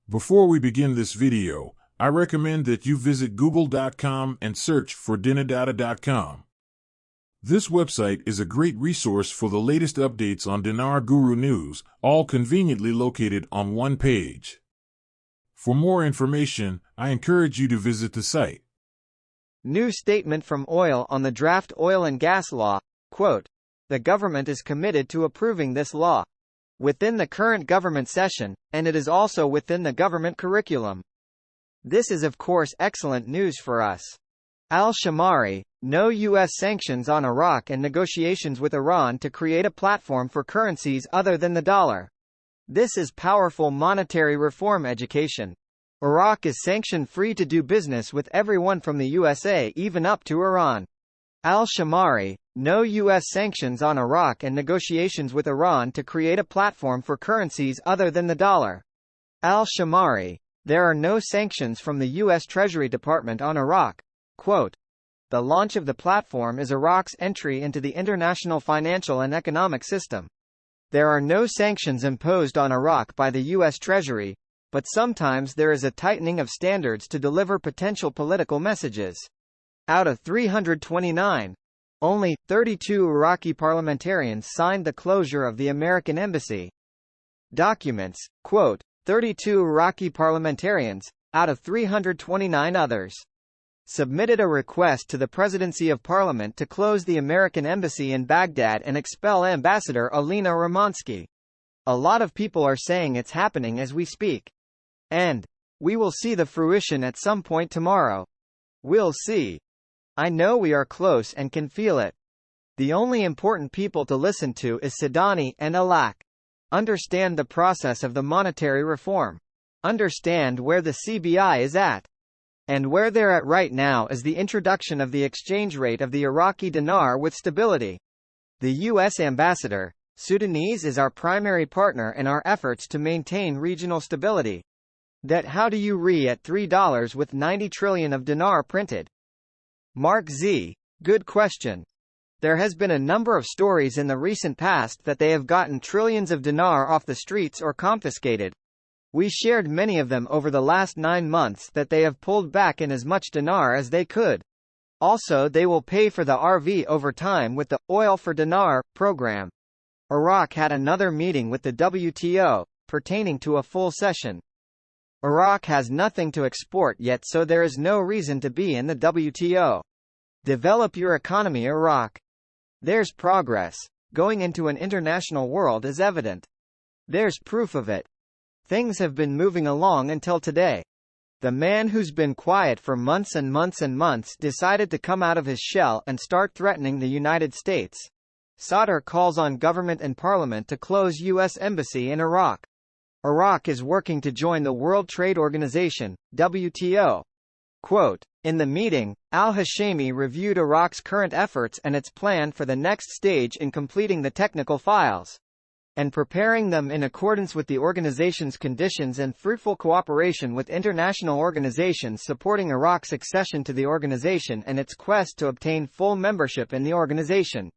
Before we begin this video, I recommend that you visit google.com and search for dinardata.com. This website is a great resource for the latest updates on Dinar Guru news, all conveniently located on one page. For more information, I encourage you to visit the site. New statement from Oil on the draft oil and gas law. Quote, "The government is committed to approving this law within the current government session, and it is also within the government curriculum. This is of course excellent news for us." Al-Shamari, no U.S. sanctions on Iraq and negotiations with Iran to create a platform for currencies other than the dollar. This is powerful monetary reform education. Iraq is sanction-free to do business with everyone from the USA even up to Iran. Al-Shamari, no U.S. sanctions on Iraq and negotiations with Iran to create a platform for currencies other than the dollar. Al-Shamari, there are no sanctions from the U.S. Treasury Department on Iraq. Quote, "The launch of the platform is Iraq's entry into the international financial and economic system. There are no sanctions imposed on Iraq by the U.S. Treasury, but sometimes there is a tightening of standards to deliver potential political messages." Out of 329, only 32 Iraqi parliamentarians signed the closure of the American embassy. Documents, quote, 32 Iraqi parliamentarians, out of 329 others, submitted a request to the Presidency of Parliament to close the American embassy in Baghdad and expel Ambassador Alina Romansky. A lot of people are saying it's happening as we speak. And we will see the fruition at some point tomorrow. We'll see. I know we are close and can feel it. The only important people to listen to is Sidani and Alak. Understand the process of the monetary reform. Understand where the CBI is at. And where they're at right now is the introduction of the exchange rate of the Iraqi dinar with stability. The U.S. ambassador, Sudanese is our primary partner in our efforts to maintain regional stability. That how do you at $3 with 90 trillion of dinar printed? MarkZ, good question. There has been a number of stories in the recent past that they have gotten trillions of dinar off the streets or confiscated. We shared many of them over the last 9 months that they have pulled back in as much dinar as they could. Also they will pay for the RV over time with the Oil for Dinar program. Iraq had another meeting with the WTO, pertaining to a full session. Iraq has nothing to export yet, so there is no reason to be in the WTO. Develop your economy, Iraq. There's progress. Going into an international world is evident. There's proof of it. Things have been moving along until today. The man who's been quiet for months and months and months decided to come out of his shell and start threatening the United States. Sadr calls on government and parliament to close U.S. embassy in Iraq. Iraq is working to join the World Trade Organization, WTO. Quote, "In the meeting, al-Hashemi reviewed Iraq's current efforts and its plan for the next stage in completing the technical files and preparing them in accordance with the organization's conditions and fruitful cooperation with international organizations supporting Iraq's accession to the organization and its quest to obtain full membership in the organization."